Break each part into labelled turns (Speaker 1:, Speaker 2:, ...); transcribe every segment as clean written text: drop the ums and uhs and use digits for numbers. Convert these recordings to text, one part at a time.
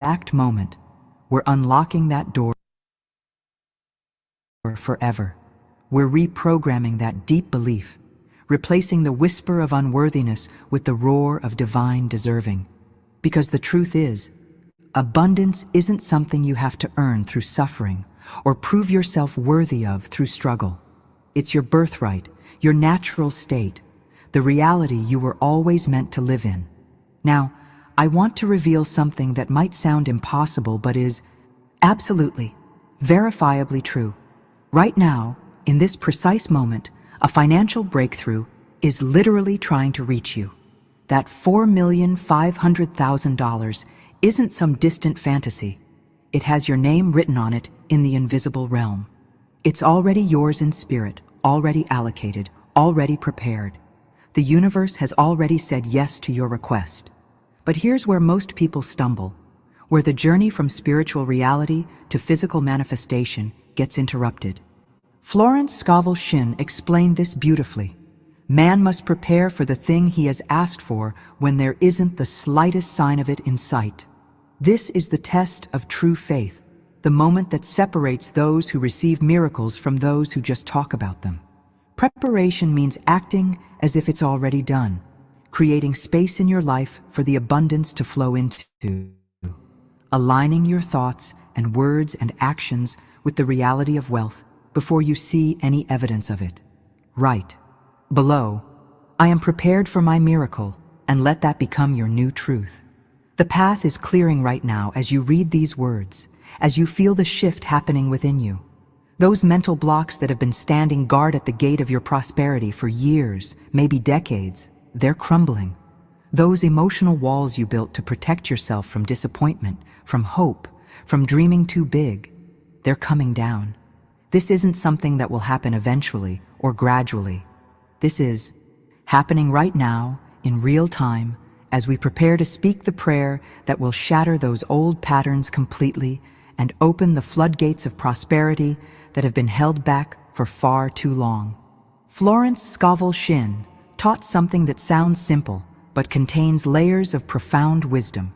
Speaker 1: exact moment, we're unlocking that door forever. We're reprogramming that deep belief, replacing the whisper of unworthiness with the roar of divine deserving. Because the truth is, abundance isn't something you have to earn through suffering or prove yourself worthy of through struggle. It's your birthright, your natural state, the reality you were always meant to live in. Now, I want to reveal something that might sound impossible but is absolutely, verifiably true. Right now, in this precise moment, a financial breakthrough is literally trying to reach you. That $4,500,000 isn't some distant fantasy. It has your name written on it in the invisible realm. It's already yours in spirit, already allocated, already prepared. The universe has already said yes to your request. But here's where most people stumble, where the journey from spiritual reality to physical manifestation gets interrupted. Florence Scovel Shinn explained this beautifully. Man must prepare for the thing he has asked for when there isn't the slightest sign of it in sight. This is the test of true faith, the moment that separates those who receive miracles from those who just talk about them. Preparation means acting as if it's already done, creating space in your life for the abundance to flow into, aligning your thoughts and words and actions with the reality of wealth before you see any evidence of it. Right. Below, I am prepared for my miracle, and let that become your new truth. The path is clearing right now as you read these words, as you feel the shift happening within you. Those mental blocks that have been standing guard at the gate of your prosperity for years, maybe decades, they're crumbling. Those emotional walls you built to protect yourself from disappointment, from hope, from dreaming too big, they're coming down. This isn't something that will happen eventually or gradually. This is happening right now, in real time, as we prepare to speak the prayer that will shatter those old patterns completely and open the floodgates of prosperity that have been held back for far too long. Florence Scovel Shinn taught something that sounds simple but contains layers of profound wisdom.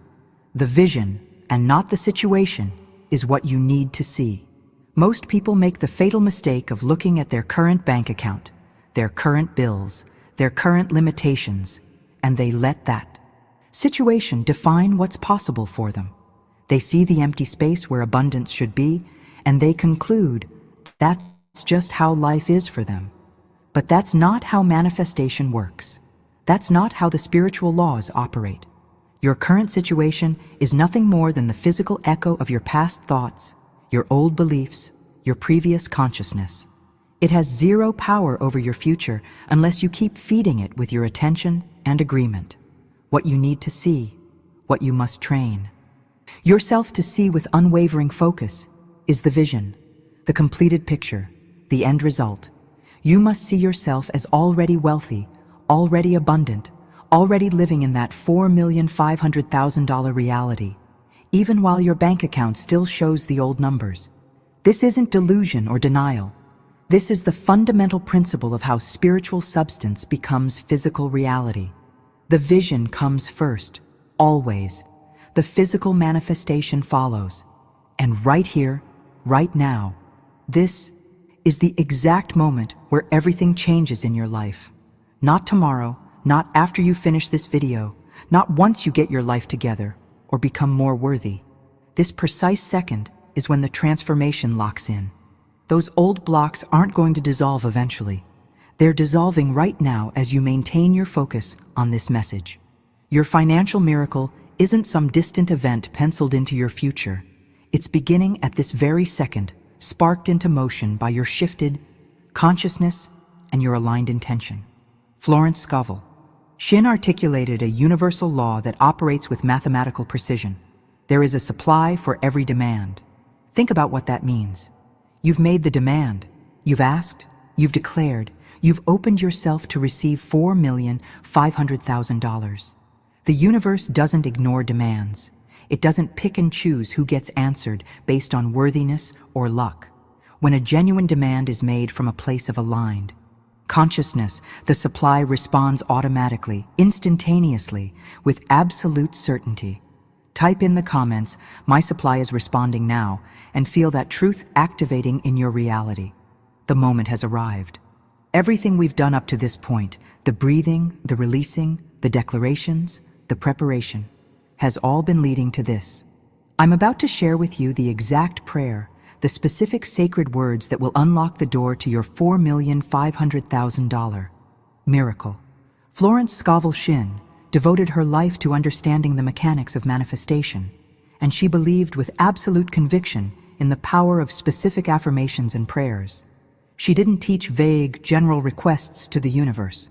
Speaker 1: The vision, and not the situation, is what you need to see. Most people make the fatal mistake of looking at their current bank account, their current bills, their current limitations, and they let that situation define what's possible for them. They see the empty space where abundance should be, and they conclude that's just how life is for them. But that's not how manifestation works. That's not how the spiritual laws operate. Your current situation is nothing more than the physical echo of your past thoughts, your old beliefs, your previous consciousness. It has zero power over your future unless you keep feeding it with your attention and agreement. What you need to see, what you must train. Yourself to see with unwavering focus is the vision, the completed picture, the end result. You must see yourself as already wealthy, already abundant, already living in that $4,500,000 reality, even while your bank account still shows the old numbers. This isn't delusion or denial. This is the fundamental principle of how spiritual substance becomes physical reality. The vision comes first, always. The physical manifestation follows. And right here, right now, this is the exact moment where everything changes in your life. Not tomorrow, not after you finish this video, not once you get your life together or become more worthy. This precise second is when the transformation locks in. Those old blocks aren't going to dissolve eventually. They're dissolving right now as you maintain your focus on this message. Your financial miracle isn't some distant event penciled into your future. It's beginning at this very second, sparked into motion by your shifted consciousness and your aligned intention. Florence Scovel Shinn articulated a universal law that operates with mathematical precision. There is a supply for every demand. Think about what that means. You've made the demand. You've asked. You've declared. You've opened yourself to receive $4,500,000. The universe doesn't ignore demands. It doesn't pick and choose who gets answered based on worthiness or luck. When a genuine demand is made from a place of aligned consciousness, the supply responds automatically, instantaneously, with absolute certainty. Type in the comments, "My supply is responding now," and feel that truth activating in your reality. The moment has arrived. Everything we've done up to this point, the breathing, the releasing, the declarations, the preparation, has all been leading to this. I'm about to share with you the exact prayer, the specific sacred words that will unlock the door to your $4,500,000 miracle. Florence Scovel Shinn devoted her life to understanding the mechanics of manifestation, and she believed with absolute conviction in the power of specific affirmations and prayers. She didn't teach vague, general requests to the universe.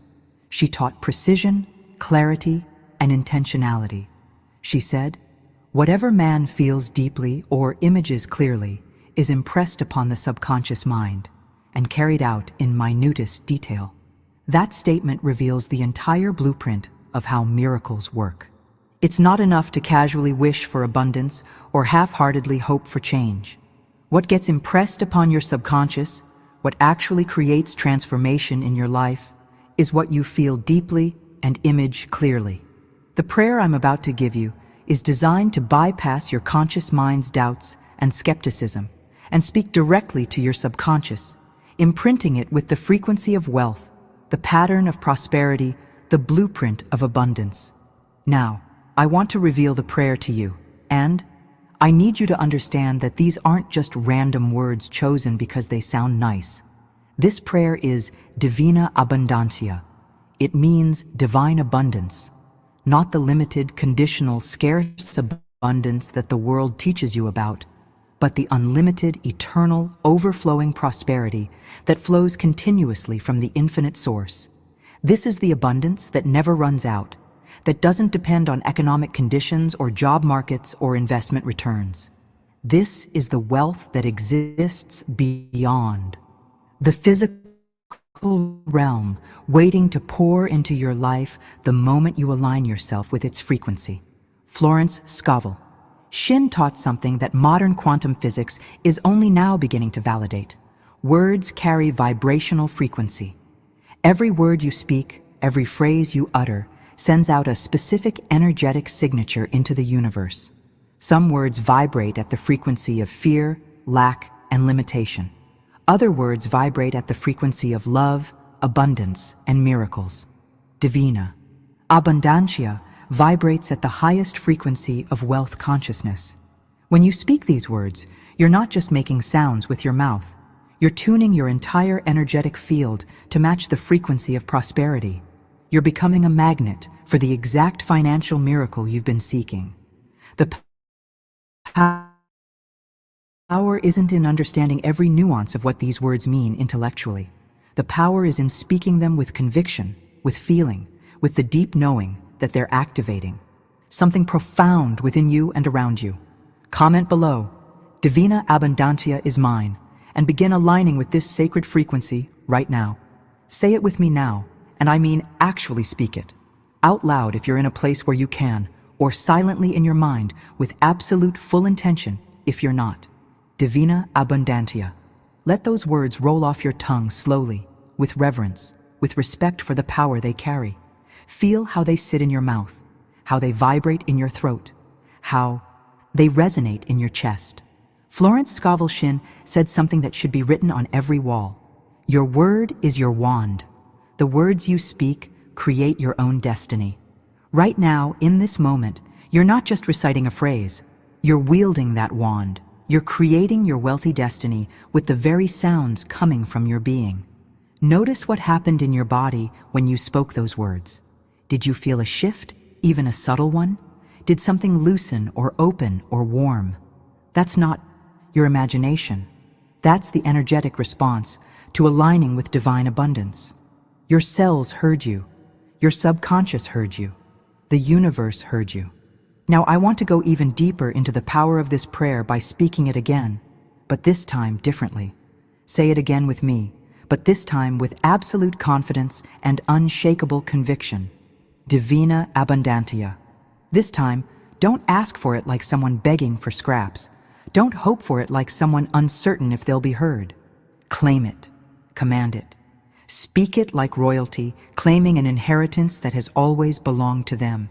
Speaker 1: She taught precision, clarity, and intentionality. She said, "Whatever man feels deeply or images clearly is impressed upon the subconscious mind and carried out in minutest detail." That statement reveals the entire blueprint of how miracles work. It's not enough to casually wish for abundance or half-heartedly hope for change. What gets impressed upon your subconscious, what actually creates transformation in your life, is what you feel deeply and image clearly. The prayer I'm about to give you is designed to bypass your conscious mind's doubts and skepticism and speak directly to your subconscious, imprinting it with the frequency of wealth, the pattern of prosperity, the blueprint of abundance. Now, I want to reveal the prayer to you, and I need you to understand that these aren't just random words chosen because they sound nice. This prayer is Divina Abundancia. It means divine abundance, not the limited, conditional, scarce abundance that the world teaches you about, but the unlimited, eternal, overflowing prosperity that flows continuously from the infinite source. This is the abundance that never runs out, that doesn't depend on economic conditions or job markets or investment returns. This is the wealth that exists beyond the physical realm, waiting to pour into your life the moment you align yourself with its frequency. Florence Scovel Shinn taught something that modern quantum physics is only now beginning to validate. Words carry vibrational frequency. Every word you speak, every phrase you utter, sends out a specific energetic signature into the universe. Some words vibrate at the frequency of fear, lack, and limitation. Other words vibrate at the frequency of love, abundance, and miracles. Divina Abundancia vibrates at the highest frequency of wealth consciousness. When you speak these words, you're not just making sounds with your mouth. You're tuning your entire energetic field to match the frequency of prosperity. You're becoming a magnet for the exact financial miracle you've been seeking. The power isn't in understanding every nuance of what these words mean intellectually. The power is in speaking them with conviction, with feeling, with the deep knowing that they're activating something profound within you and around you. Comment below, "Divina Abundancia is mine," and begin aligning with this sacred frequency right now. Say it with me now, and I mean actually speak it. Out loud if you're in a place where you can, or silently in your mind with absolute full intention if you're not. Divina Abundancia. Let those words roll off your tongue slowly, with reverence, with respect for the power they carry. Feel how they sit in your mouth, how they vibrate in your throat, how they resonate in your chest. Florence Scovel Shinn said something that should be written on every wall. Your word is your wand. The words you speak create your own destiny. Right now, in this moment, you're not just reciting a phrase. You're wielding that wand. You're creating your wealthy destiny with the very sounds coming from your being. Notice what happened in your body when you spoke those words. Did you feel a shift, even a subtle one? Did something loosen or open or warm? That's not your imagination. That's the energetic response to aligning with divine abundance. Your cells heard you. Your subconscious heard you. The universe heard you. Now I want to go even deeper into the power of this prayer by speaking it again, but this time differently. Say it again with me, but this time with absolute confidence and unshakable conviction. Divina Abundantia. This time, don't ask for it like someone begging for scraps. Don't hope for it like someone uncertain if they'll be heard. Claim it. Command it. Speak it like royalty, claiming an inheritance that has always belonged to them.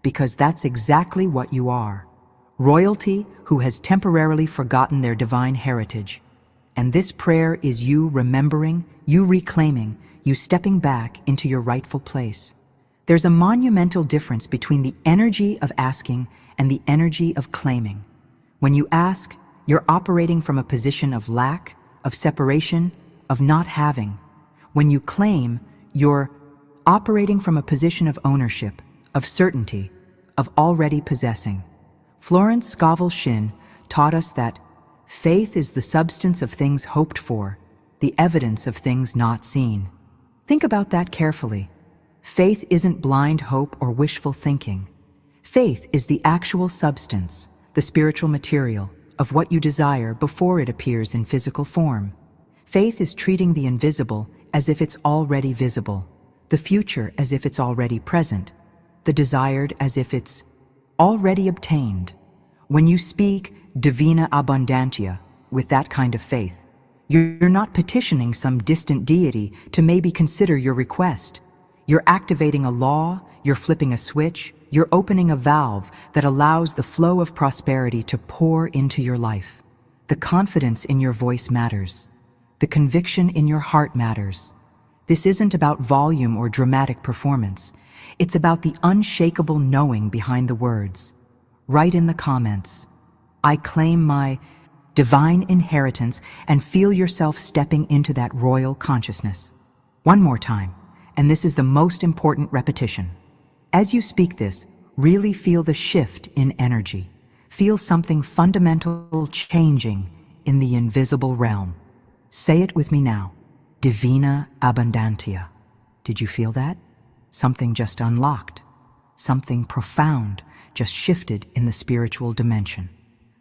Speaker 1: Because that's exactly what you are. royalty who has temporarily forgotten their divine heritage. And this prayer is you remembering, you reclaiming, you stepping back into your rightful place. There's a monumental difference between the energy of asking and the energy of claiming. When you ask, you're operating from a position of lack, of separation, of not having. When you claim, you're operating from a position of ownership, of certainty, of already possessing. Florence Scovel Shinn taught us that faith is the substance of things hoped for, the evidence of things not seen. Think about that carefully. Faith isn't blind hope or wishful thinking. Faith is the actual substance, the spiritual material, of what you desire before it appears in physical form. Faith is treating the invisible as if it's already visible, the future as if it's already present, the desired as if it's already obtained. When you speak divina abundantia with that kind of faith, you're not petitioning some distant deity to maybe consider your request. You're activating a law, you're flipping a switch, you're opening a valve that allows the flow of prosperity to pour into your life. The confidence in your voice matters. The conviction in your heart matters. This isn't about volume or dramatic performance. It's about the unshakable knowing behind the words. Write in the comments, "I claim my divine inheritance," and feel yourself stepping into that royal consciousness. One more time, and this is the most important repetition. As you speak this, really feel the shift in energy. Feel something fundamental changing in the invisible realm. Say it with me now. Divina abundantia. Did you feel that? Something just unlocked. Something profound just shifted in the spiritual dimension.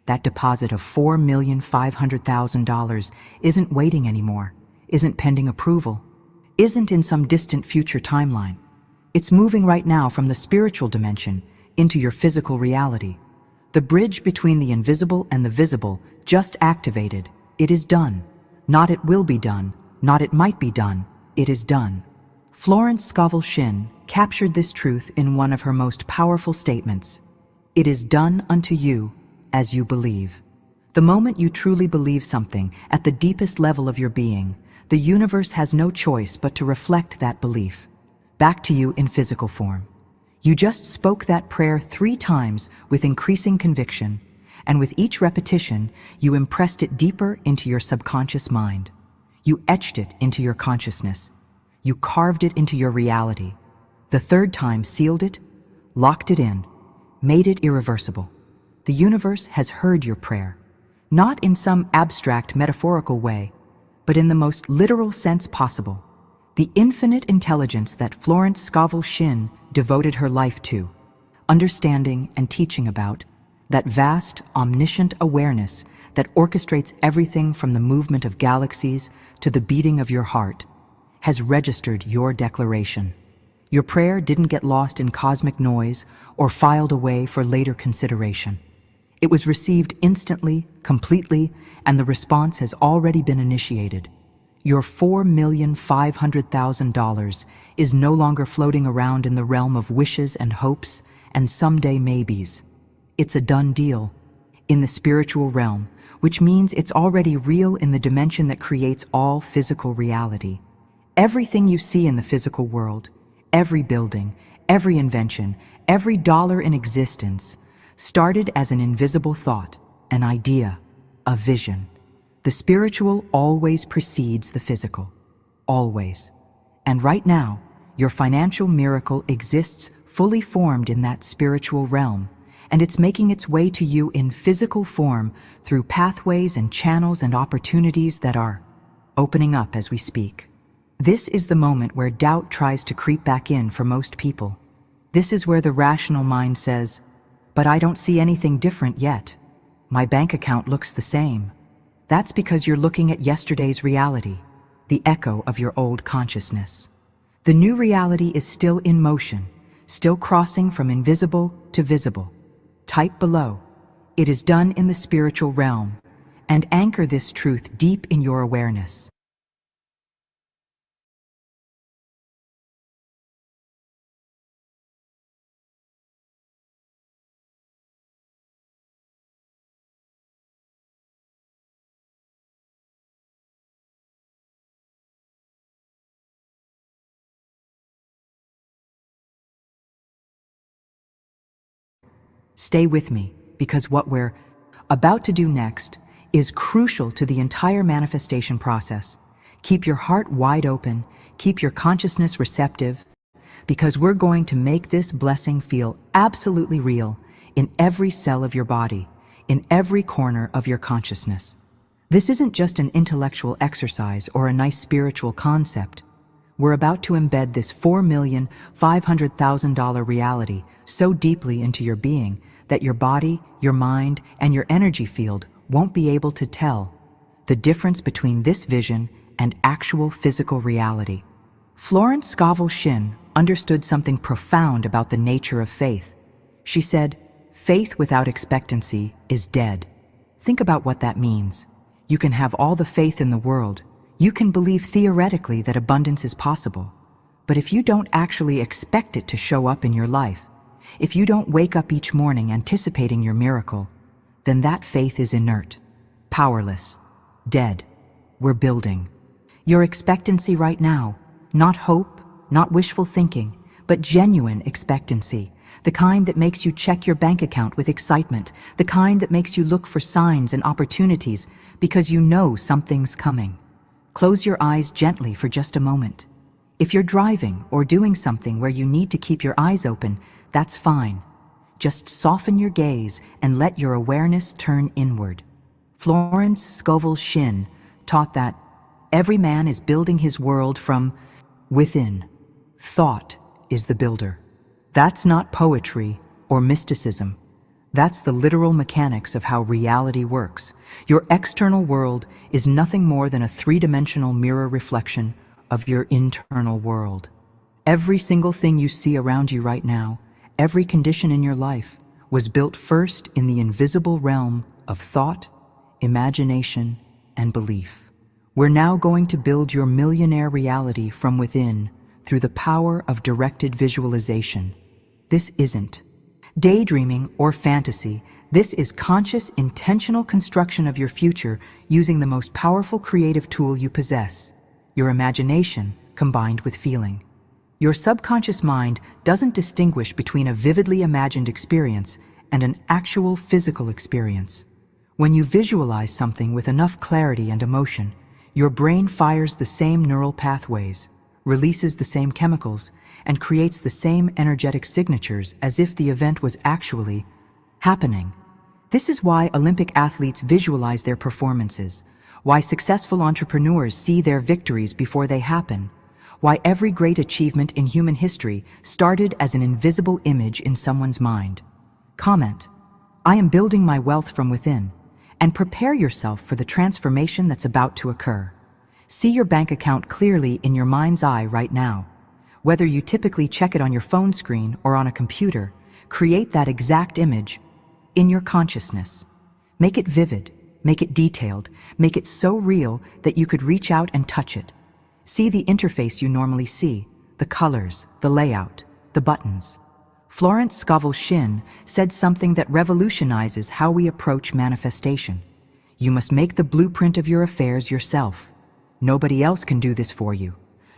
Speaker 1: That deposit of $4,500,000 isn't waiting anymore, isn't pending approval, isn't in some distant future timeline. It's moving right now from the spiritual dimension into your physical reality. The bridge between the invisible and the visible just activated. It is done. Not it will be done, not it might be done, it is done. Florence Scovel Shinn captured this truth in one of her most powerful statements. It is done unto you as you believe. The moment you truly believe something at the deepest level of your being, the universe has no choice but to reflect that belief back to you in physical form. You just spoke that prayer 3 times with increasing conviction, and with each repetition, you impressed it deeper into your subconscious mind. You etched it into your consciousness. You carved it into your reality. The 3rd time sealed it, locked it in, made it irreversible. The universe has heard your prayer, not in some abstract metaphorical way, but in the most literal sense possible. The infinite intelligence that Florence Scovel Shinn devoted her life to, understanding and teaching about, that vast, omniscient awareness that orchestrates everything from the movement of galaxies to the beating of your heart, has registered your declaration. Your prayer didn't get lost in cosmic noise or filed away for later consideration. It was received instantly, completely, and the response has already been initiated. Your $4,500,000 is no longer floating around in the realm of wishes and hopes and someday maybes. It's a done deal in the spiritual realm, which means it's already real in the dimension that creates all physical reality. Everything you see in the physical world, every building, every invention, every dollar in existence, started as an invisible thought, an idea, a vision. The spiritual always precedes the physical, always. And right now, your financial miracle exists fully formed in that spiritual realm, and it's making its way to you in physical form through pathways and channels and opportunities that are opening up as we speak. This is the moment where doubt tries to creep back in for most people. This is where the rational mind says, "But I don't see anything different yet. My bank account looks the same." That's because you're looking at yesterday's reality, the echo of your old consciousness. The new reality is still in motion, still crossing from invisible to visible. Type below, "It is done in the spiritual realm," and anchor this truth deep in your awareness. Stay with me, because what we're about to do next is crucial to the entire manifestation process. Keep your heart wide open, keep your consciousness receptive, because we're going to make this blessing feel absolutely real in every cell of your body, in every corner of your consciousness. This isn't just an intellectual exercise or a nice spiritual concept. We're about to embed this $4,500,000 reality so deeply into your being that your body, your mind, and your energy field won't be able to tell the difference between this vision and actual physical reality. Florence Scovel Shinn understood something profound about the nature of faith. She said, "Faith without expectancy is dead." Think about what that means. You can have all the faith in the world. You can believe theoretically that abundance is possible. But if you don't actually expect it to show up in your life, if you don't wake up each morning anticipating your miracle, then that faith is inert, powerless, dead. We're building. Your expectancy right now, not hope, not wishful thinking, but genuine expectancy, the kind that makes you check your bank account with excitement, the kind that makes you look for signs and opportunities because you know something's coming. Close your eyes gently for just a moment. If you're driving or doing something where you need to keep your eyes open, that's fine. Just soften your gaze and let your awareness turn inward. Florence Scovel Shinn taught that every man is building his world from within. Thought is the builder. That's not poetry or mysticism. That's the literal mechanics of how reality works. Your external world is nothing more than a three-dimensional mirror reflection of your internal world. Every single thing you see around you right now, every condition in your life, was built first in the invisible realm of thought, imagination, and belief. We're now going to build your millionaire reality from within through the power of directed visualization. This isn't daydreaming or fantasy. This is conscious, intentional construction of your future using the most powerful creative tool you possess, your imagination combined with feeling. Your subconscious mind doesn't distinguish between a vividly imagined experience and an actual physical experience. When you visualize something with enough clarity and emotion, your brain fires the same neural pathways, releases the same chemicals, and creates the same energetic signatures as if the event was actually happening. This is why Olympic athletes visualize their performances, why successful entrepreneurs see their victories before they happen, why every great achievement in human history started as an invisible image in someone's mind. Comment, "I am building my wealth from within," and prepare yourself for the transformation that's about to occur. See your bank account clearly in your mind's eye right now. Whether you typically check it on your phone screen or on a computer, create that exact image in your consciousness. Make it vivid, make it detailed, make it so real that you could reach out and touch it. See the interface you normally see, the colors, the layout, the buttons. Florence Scovel Shinn said something that revolutionizes how we approach manifestation. You must make the blueprint of your affairs yourself. Nobody else can do this for you.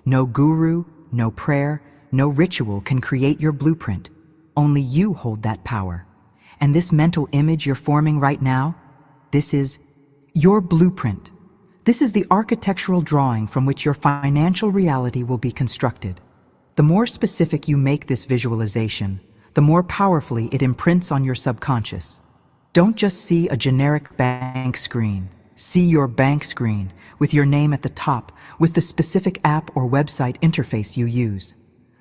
Speaker 1: No guru, no prayer, no ritual can create your blueprint. Only you hold that power. And this mental image you're forming right now, this is your blueprint. This is the architectural drawing from which your financial reality will be constructed. The more specific you make this visualization, the more powerfully it imprints on your subconscious. Don't just see a generic bank screen. See your bank screen, with your name at the top, with the specific app or website interface you use.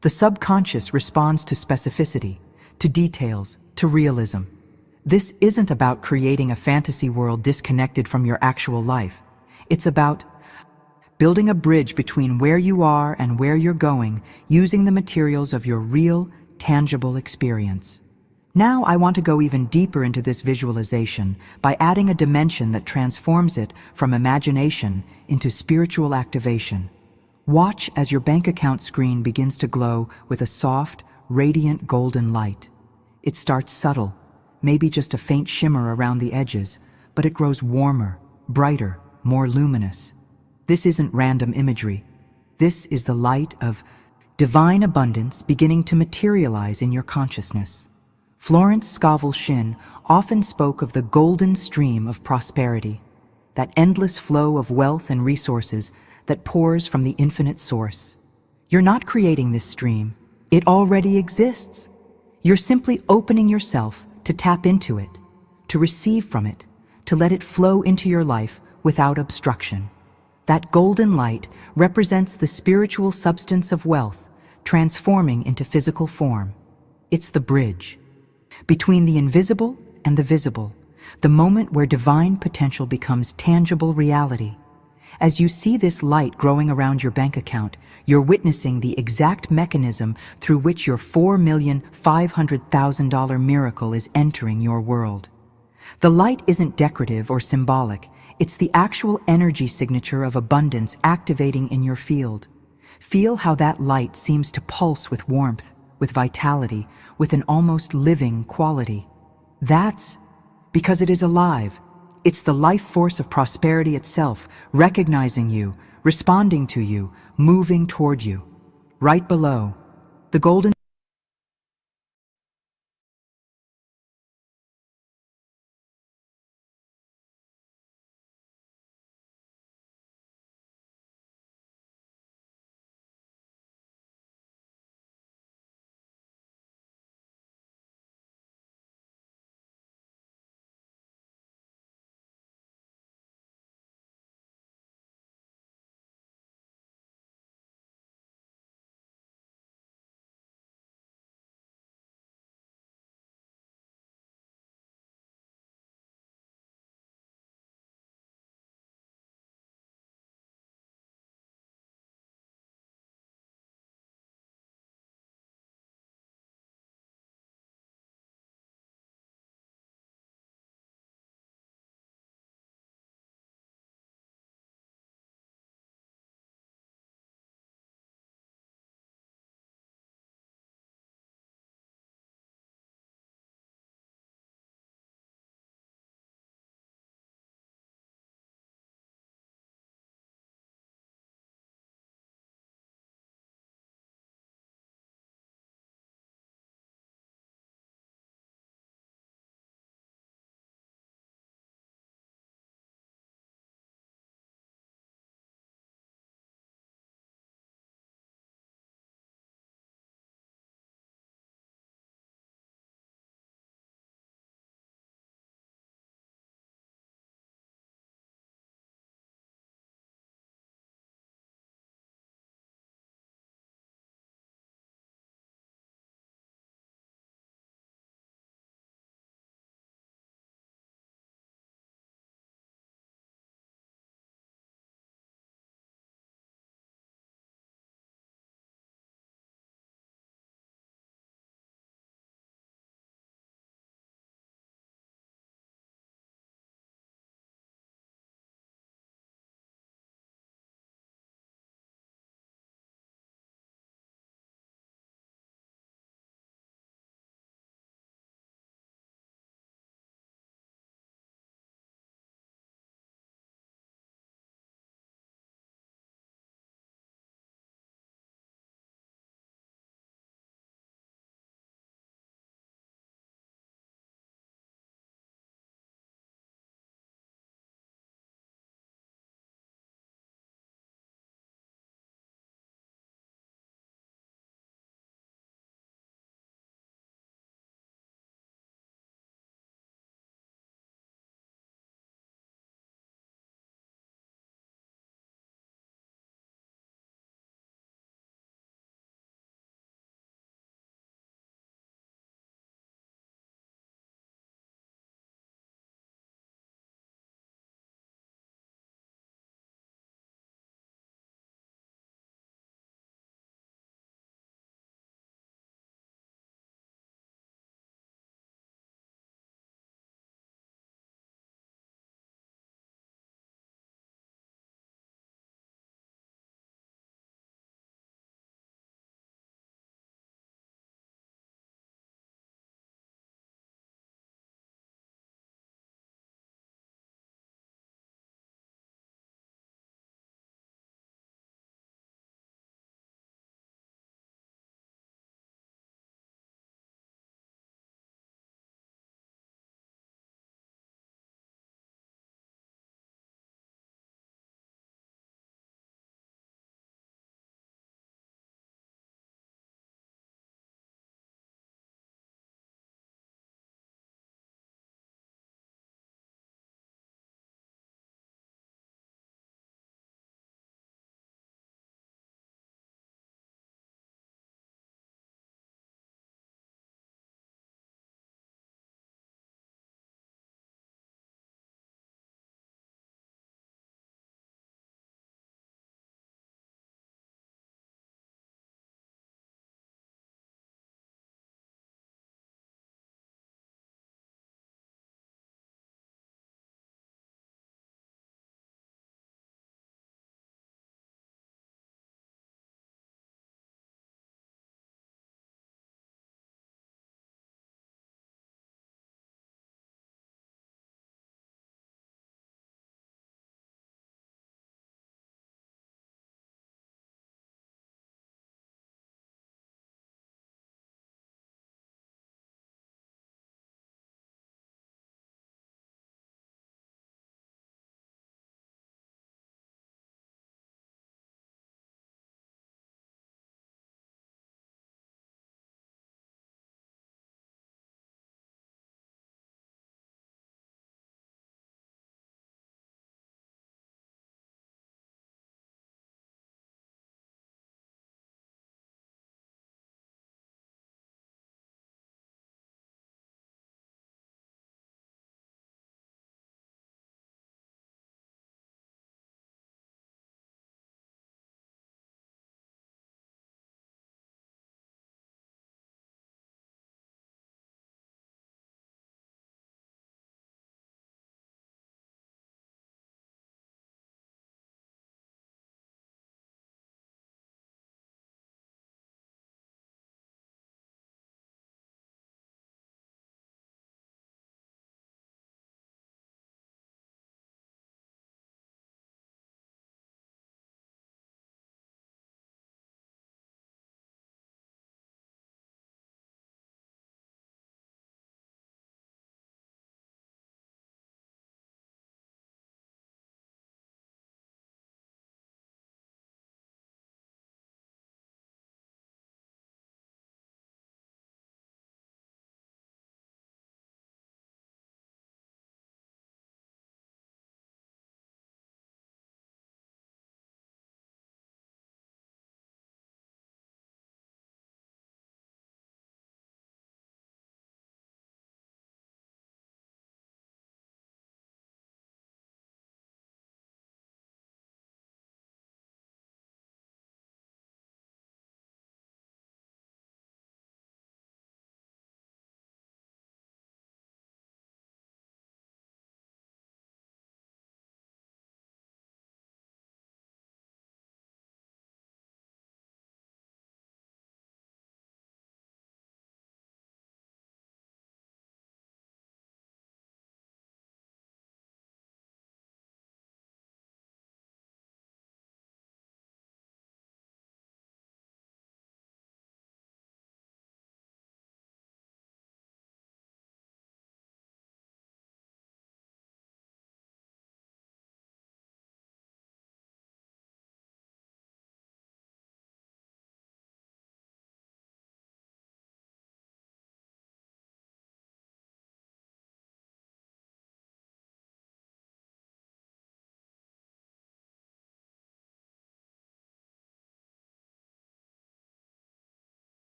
Speaker 1: The subconscious responds to specificity, to details, to realism. This isn't about creating a fantasy world disconnected from your actual life. It's about building a bridge between where you are and where you're going, using the materials of your real, tangible experience. Now I want to go even deeper into this visualization by adding a dimension that transforms it from imagination into spiritual activation. Watch as your bank account screen begins to glow with a soft, radiant golden light. It starts subtle, maybe just a faint shimmer around the edges, but it grows warmer, brighter, more luminous. This isn't random imagery. This is the light of divine abundance beginning to materialize in your consciousness. Florence Scovel Shinn often spoke of the golden stream of prosperity, that endless flow of wealth and resources that pours from the infinite source. You're not creating this stream. It already exists. You're simply opening yourself to tap into it, to receive from it, to let it flow into your life without obstruction. That golden light represents the spiritual substance of wealth, transforming into physical form. It's the bridge between the invisible and the visible, the moment where divine potential becomes tangible reality. As you see this light growing around your bank account, you're witnessing the exact mechanism through which your $4,500,000 miracle is entering your world. The light isn't decorative or symbolic. It's the actual energy signature of abundance activating in your field. Feel how that light seems to pulse with warmth, with vitality, with an almost living quality. That's because it is alive. It's the life force of prosperity itself, recognizing you, responding to you, moving toward you. Right below, the golden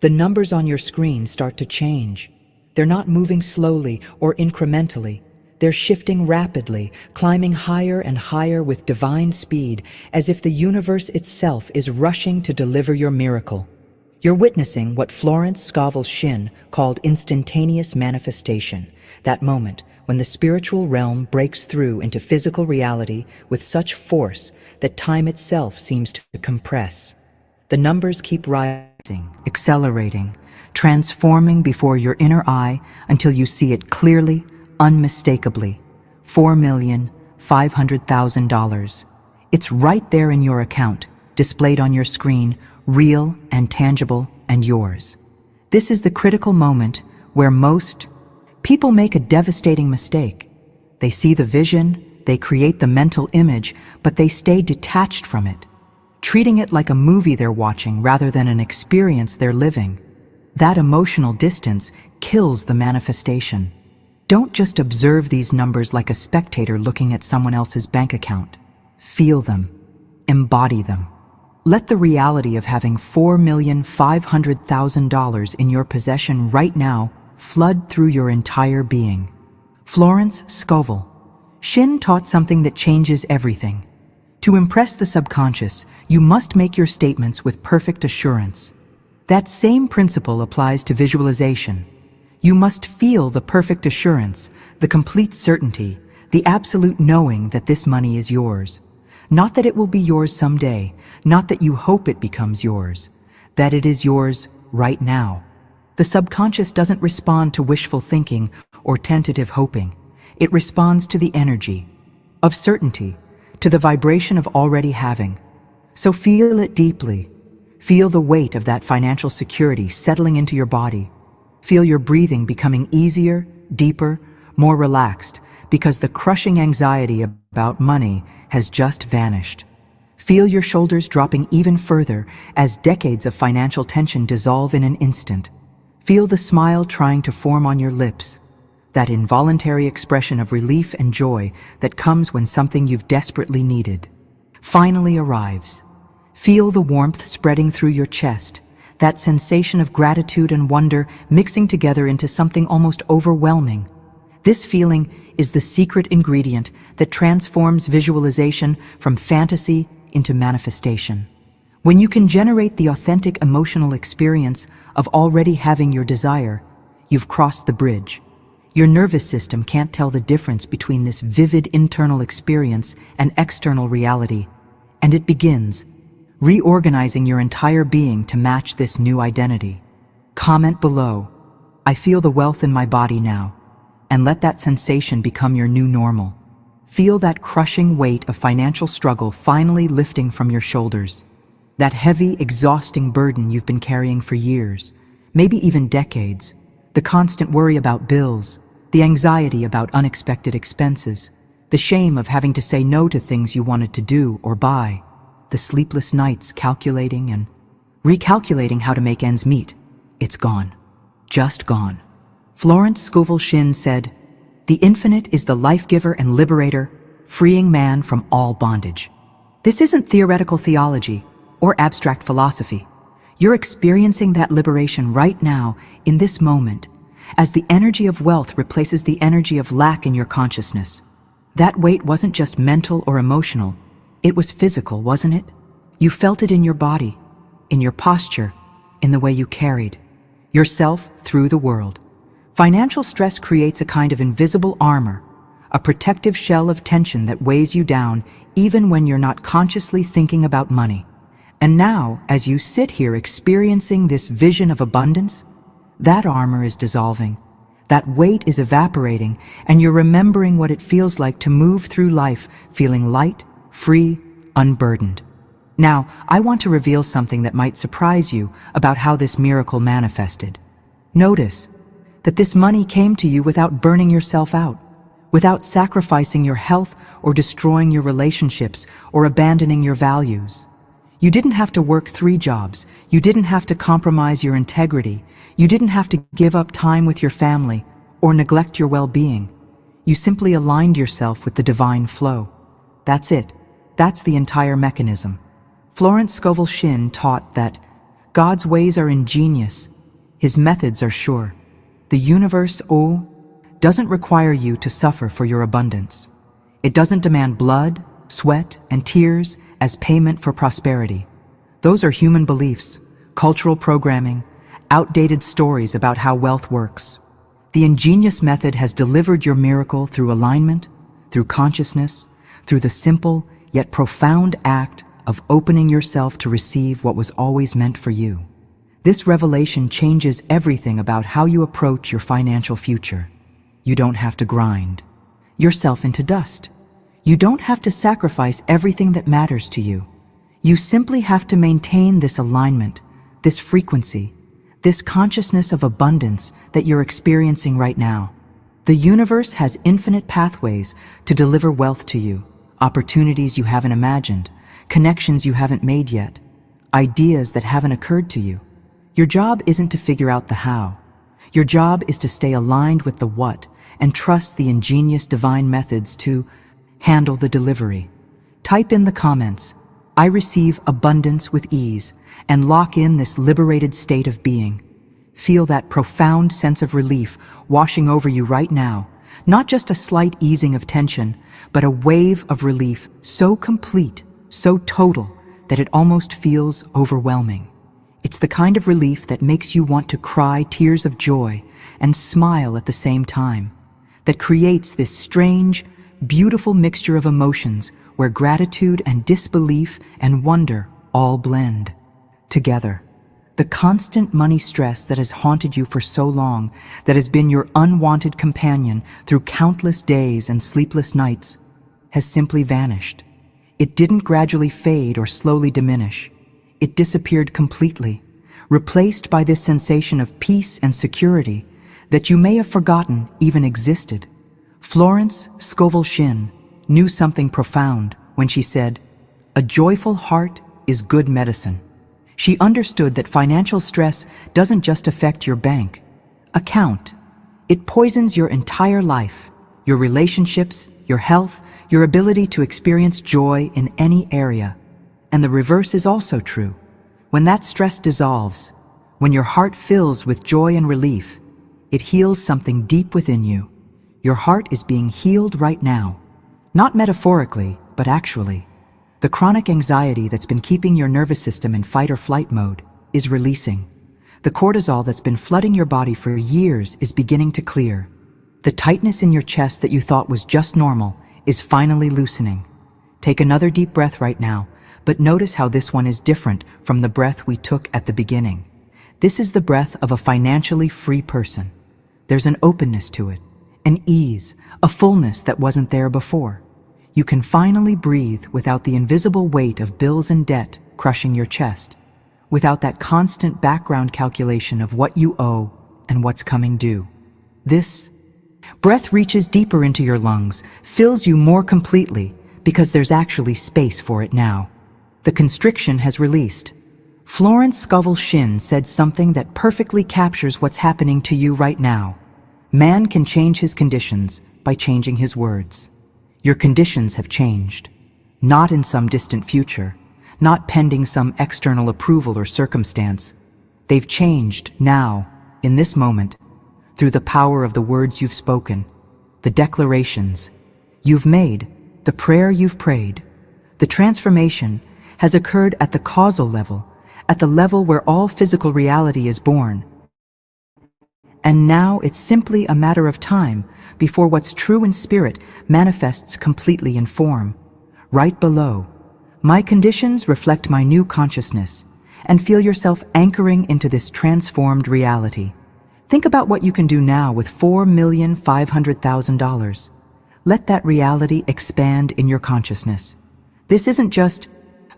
Speaker 1: The numbers on your screen start to change. They're not moving slowly or incrementally. They're shifting rapidly, climbing higher and higher with divine speed, as if the universe itself is rushing to deliver your miracle. You're witnessing what Florence Scovel Shinn called instantaneous manifestation, that moment when the spiritual realm breaks through into physical reality with such force that time itself seems to compress. The numbers keep rising, accelerating, transforming before your inner eye until you see it clearly, unmistakably. $4,500,000. It's right there in your account, displayed on your screen, real and tangible and yours. This is the critical moment where most people make a devastating mistake. They see the vision, they create the mental image, but they stay detached from it, treating it like a movie they're watching rather than an experience they're living. That emotional distance kills the manifestation. Don't just observe these numbers like a spectator looking at someone else's bank account. Feel them. Embody them. Let the reality of having $4,500,000 in your possession right now flood through your entire being. Florence Scovel Shinn taught something that changes everything. To impress the subconscious, you must make your statements with perfect assurance. That same principle applies to visualization. You must feel the perfect assurance, the complete certainty, the absolute knowing that this money is yours. Not that it will be yours someday, not that you hope it becomes yours, that it is yours right now. The subconscious doesn't respond to wishful thinking or tentative hoping. It responds to the energy of certainty, to the vibration of already having. So feel it deeply. Feel the weight of that financial security settling into your body. Feel your breathing becoming easier, deeper, more relaxed, because the crushing anxiety about money has just vanished. Feel your shoulders dropping even further as decades of financial tension dissolve in an instant. Feel the smile trying to form on your lips, that involuntary expression of relief and joy that comes when something you've desperately needed finally arrives. Feel the warmth spreading through your chest, that sensation of gratitude and wonder mixing together into something almost overwhelming. This feeling is the secret ingredient that transforms visualization from fantasy into manifestation. When you can generate the authentic emotional experience of already having your desire, you've crossed the bridge. Your nervous system can't tell the difference between this vivid internal experience and external reality, and it begins reorganizing your entire being to match this new identity. Comment below, "I feel the wealth in my body now," and let that sensation become your new normal. Feel that crushing weight of financial struggle finally lifting from your shoulders. That heavy, exhausting burden you've been carrying for years, maybe even decades. The constant worry about bills, the anxiety about unexpected expenses, the shame of having to say no to things you wanted to do or buy, the sleepless nights calculating and recalculating how to make ends meet. It's gone. Just gone. Florence Scovel Shinn said, "The infinite is the life-giver and liberator, freeing man from all bondage." This isn't theoretical theology or abstract philosophy. You're experiencing that liberation right now, in this moment, as the energy of wealth replaces the energy of lack in your consciousness. That weight wasn't just mental or emotional, it was physical, wasn't it? You felt it in your body, in your posture, in the way you carried yourself through the world. Financial stress creates a kind of invisible armor, a protective shell of tension that weighs you down even when you're not consciously thinking about money. And now, as you sit here experiencing this vision of abundance, that armor is dissolving. That weight is evaporating, and you're remembering what it feels like to move through life feeling light, free, unburdened. Now, I want to reveal something that might surprise you about how this miracle manifested. Notice that this money came to you without burning yourself out, without sacrificing your health or destroying your relationships or abandoning your values. You didn't have to work 3 jobs. You didn't have to compromise your integrity. You didn't have to give up time with your family or neglect your well-being. You simply aligned yourself with the divine flow. That's it. That's the entire mechanism. Florence Scovel Shinn taught that God's ways are ingenious. His methods are sure. The universe, doesn't require you to suffer for your abundance. It doesn't demand blood, sweat, and tears as payment for prosperity. Those are human beliefs, cultural programming, outdated stories about how wealth works. The ingenious method has delivered your miracle through alignment, through consciousness, through the simple yet profound act of opening yourself to receive what was always meant for you. This revelation changes everything about how you approach your financial future. You don't have to grind yourself into dust. You don't have to sacrifice everything that matters to you. You simply have to maintain this alignment, this frequency, this consciousness of abundance that you're experiencing right now. The universe has infinite pathways to deliver wealth to you, opportunities you haven't imagined, connections you haven't made yet, ideas that haven't occurred to you. Your job isn't to figure out the how. Your job is to stay aligned with the what and trust the ingenious divine methods to handle the delivery. Type in the comments, "I receive abundance with ease," and lock in this liberated state of being. Feel that profound sense of relief washing over you right now. Not just a slight easing of tension, but a wave of relief so complete, so total, that it almost feels overwhelming. It's the kind of relief that makes you want to cry tears of joy and smile at the same time, that creates this strange, beautiful mixture of emotions where gratitude and disbelief and wonder all blend together. The constant money stress that has haunted you for so long, that has been your unwanted companion through countless days and sleepless nights, has simply vanished. It didn't gradually fade or slowly diminish. It disappeared completely, replaced by this sensation of peace and security that you may have forgotten even existed. Florence Scovel-Shinn knew something profound when she said, "A joyful heart is good medicine." She understood that financial stress doesn't just affect your bank account. It poisons your entire life, your relationships, your health, your ability to experience joy in any area. And the reverse is also true. When that stress dissolves, when your heart fills with joy and relief, it heals something deep within you. Your heart is being healed right now. Not metaphorically, but actually. The chronic anxiety that's been keeping your nervous system in fight or flight mode is releasing. The cortisol that's been flooding your body for years is beginning to clear. The tightness in your chest that you thought was just normal is finally loosening. Take another deep breath right now, but notice how this one is different from the breath we took at the beginning. This is the breath of a financially free person. There's an openness to it, an ease, a fullness that wasn't there before. You can finally breathe without the invisible weight of bills and debt crushing your chest, without that constant background calculation of what you owe and what's coming due. This breath reaches deeper into your lungs, fills you more completely, because there's actually space for it now. The constriction has released. Florence Scovel-Shinn said something that perfectly captures what's happening to you right now. Man can change his conditions by changing his words. Your conditions have changed, not in some distant future, not pending some external approval or circumstance. They've changed now, in this moment, through the power of the words you've spoken, the declarations you've made, the prayer you've prayed. The transformation has occurred at the causal level, at the level where all physical reality is born. And now it's simply a matter of time before what's true in spirit manifests completely in form. Right below, my conditions reflect my new consciousness, and feel yourself anchoring into this transformed reality. Think about what you can do now with $4,500,000. Let that reality expand in your consciousness. This isn't just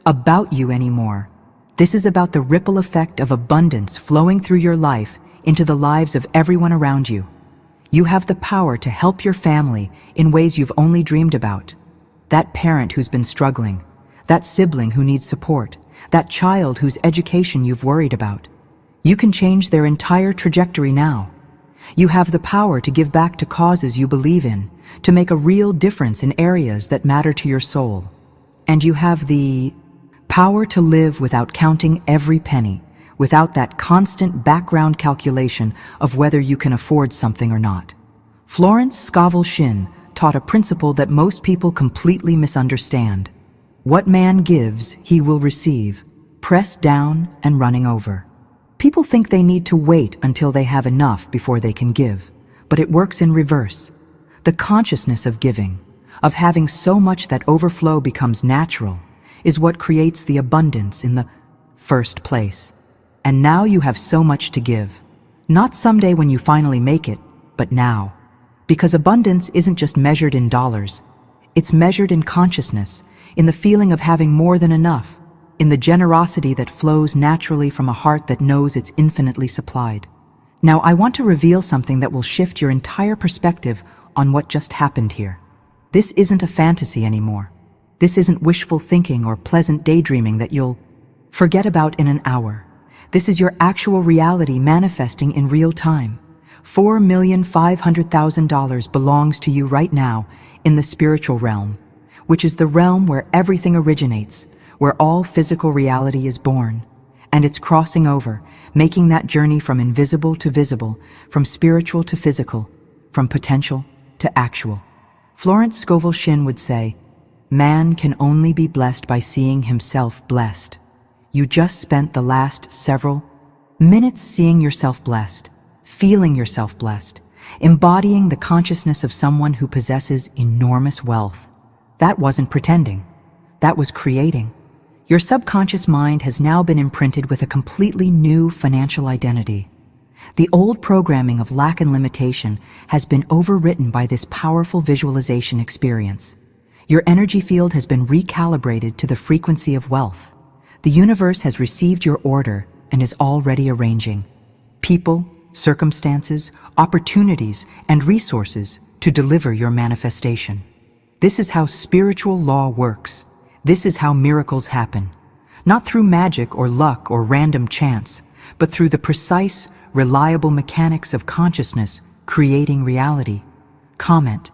Speaker 1: about you anymore. This is about the ripple effect of abundance flowing through your life into the lives of everyone around you. You have the power to help your family in ways you've only dreamed about. That parent who's been struggling, that sibling who needs support, that child whose education you've worried about. You can change their entire trajectory now. You have the power to give back to causes you believe in, to make a real difference in areas that matter to your soul. And you have the power to live without counting every penny, without that constant background calculation of whether you can afford something or not. Florence Scovel Shinn taught a principle that most people completely misunderstand. What man gives, he will receive, pressed down and running over. People think they need to wait until they have enough before they can give, but it works in reverse. The consciousness of giving, of having so much that overflow becomes natural, is what creates the abundance in the first place. And now you have so much to give. Not someday when you finally make it, but now. Because abundance isn't just measured in dollars. It's measured in consciousness, in the feeling of having more than enough, in the generosity that flows naturally from a heart that knows it's infinitely supplied. Now, I want to reveal something that will shift your entire perspective on what just happened here. This isn't a fantasy anymore. This isn't wishful thinking or pleasant daydreaming that you'll forget about in an hour. This is your actual reality manifesting in real time. $4,500,000 belongs to you right now in the spiritual realm, which is the realm where everything originates, where all physical reality is born. And it's crossing over, making that journey from invisible to visible, from spiritual to physical, from potential to actual. Florence Scovel Shinn would say, "Man can only be blessed by seeing himself blessed." You just spent the last several minutes seeing yourself blessed, feeling yourself blessed, embodying the consciousness of someone who possesses enormous wealth. That wasn't pretending. That was creating. Your subconscious mind has now been imprinted with a completely new financial identity. The old programming of lack and limitation has been overwritten by this powerful visualization experience. Your energy field has been recalibrated to the frequency of wealth. The universe has received your order and is already arranging people, circumstances, opportunities, and resources to deliver your manifestation. This is how spiritual law works. This is how miracles happen. Not through magic or luck or random chance, but through the precise, reliable mechanics of consciousness creating reality. Comment,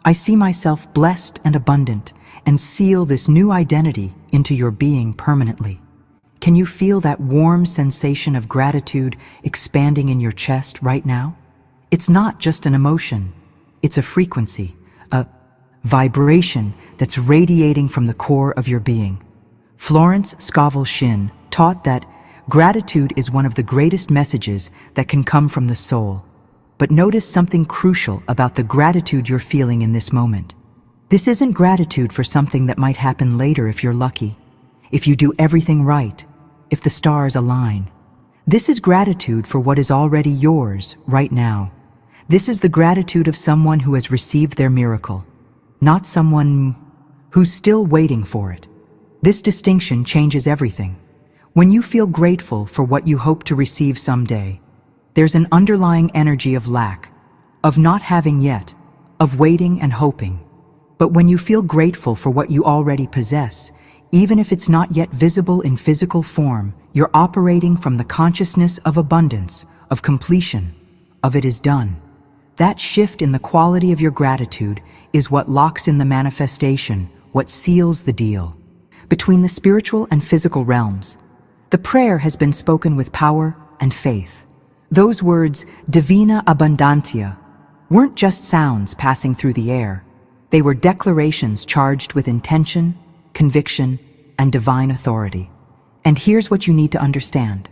Speaker 1: I see myself blessed and abundant, and seal this new identity into your being permanently. Can you feel that warm sensation of gratitude expanding in your chest right now? It's not just an emotion. It's a frequency, a vibration that's radiating from the core of your being. Florence Scovel Shinn taught that gratitude is one of the greatest messages that can come from the soul. But notice something crucial about the gratitude you're feeling in this moment. This isn't gratitude for something that might happen later if you're lucky, if you do everything right, if the stars align. This is gratitude for what is already yours right now. This is the gratitude of someone who has received their miracle, not someone who's still waiting for it. This distinction changes everything. When you feel grateful for what you hope to receive someday, there's an underlying energy of lack, of not having yet, of waiting and hoping. But when you feel grateful for what you already possess, even if it's not yet visible in physical form, you're operating from the consciousness of abundance, of completion, of it is done. That shift in the quality of your gratitude is what locks in the manifestation, what seals the deal. Between the spiritual and physical realms, the prayer has been spoken with power and faith. Those words, Divina Abundantia, weren't just sounds passing through the air. They were declarations charged with intention, conviction, and divine authority. And here's what you need to understand.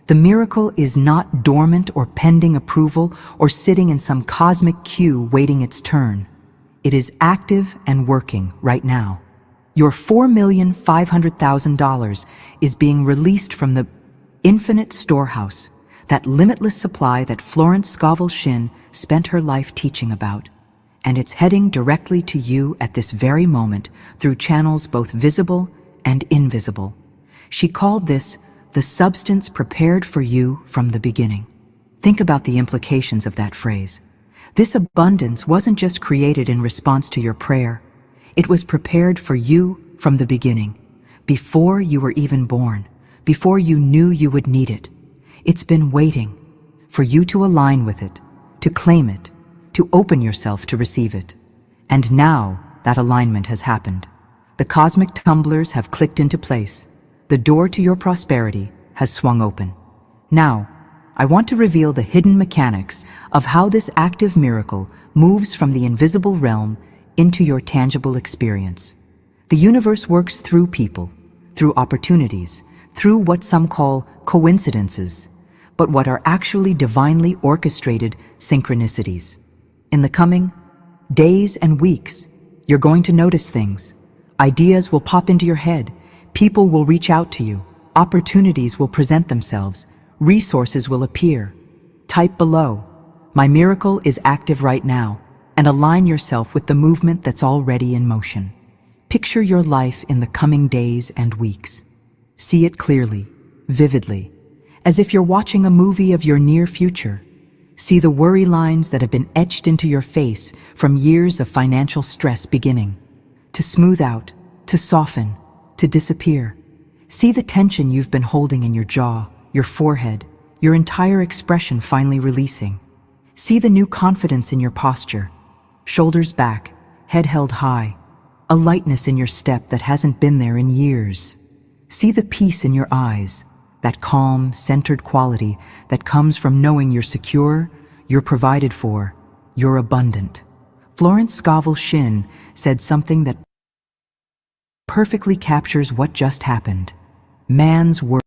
Speaker 1: The miracle is not dormant or pending approval or sitting in some cosmic queue waiting its turn. It is active and working right now. Your $4,500,000 is being released from the infinite storehouse, that limitless supply that Florence Scovel Shinn spent her life teaching about. And it's heading directly to you at this very moment through channels both visible and invisible. She called this the substance prepared for you from the beginning. Think about the implications of that phrase. This abundance wasn't just created in response to your prayer. It was prepared for you from the beginning, before you were even born, before you knew you would need it. It's been waiting for you to align with it, to claim it, to open yourself to receive it. And now that alignment has happened. The cosmic tumblers have clicked into place. The door to your prosperity has swung open. Now, I want to reveal the hidden mechanics of how this active miracle moves from the invisible realm into your tangible experience. The universe works through people, through opportunities, through what some call coincidences, but what are actually divinely orchestrated synchronicities. In the coming days and weeks, you're going to notice things. Ideas will pop into your head, people will reach out to you, opportunities will present themselves, resources will appear. Type below, "My miracle is active right now," and align yourself with the movement that's already in motion. Picture your life in the coming days and weeks. See it clearly, vividly, as if you're watching a movie of your near future. See the worry lines that have been etched into your face from years of financial stress beginning to smooth out, to soften, to disappear. See the tension you've been holding in your jaw, your forehead, your entire expression finally releasing. See the new confidence in your posture, shoulders back, head held high, a lightness in your step that hasn't been there in years. See the peace in your eyes, that calm, centered quality that comes from knowing you're secure, you're provided for, you're abundant. Florence Scovel Shinn said something that perfectly captures what just happened. Man's worth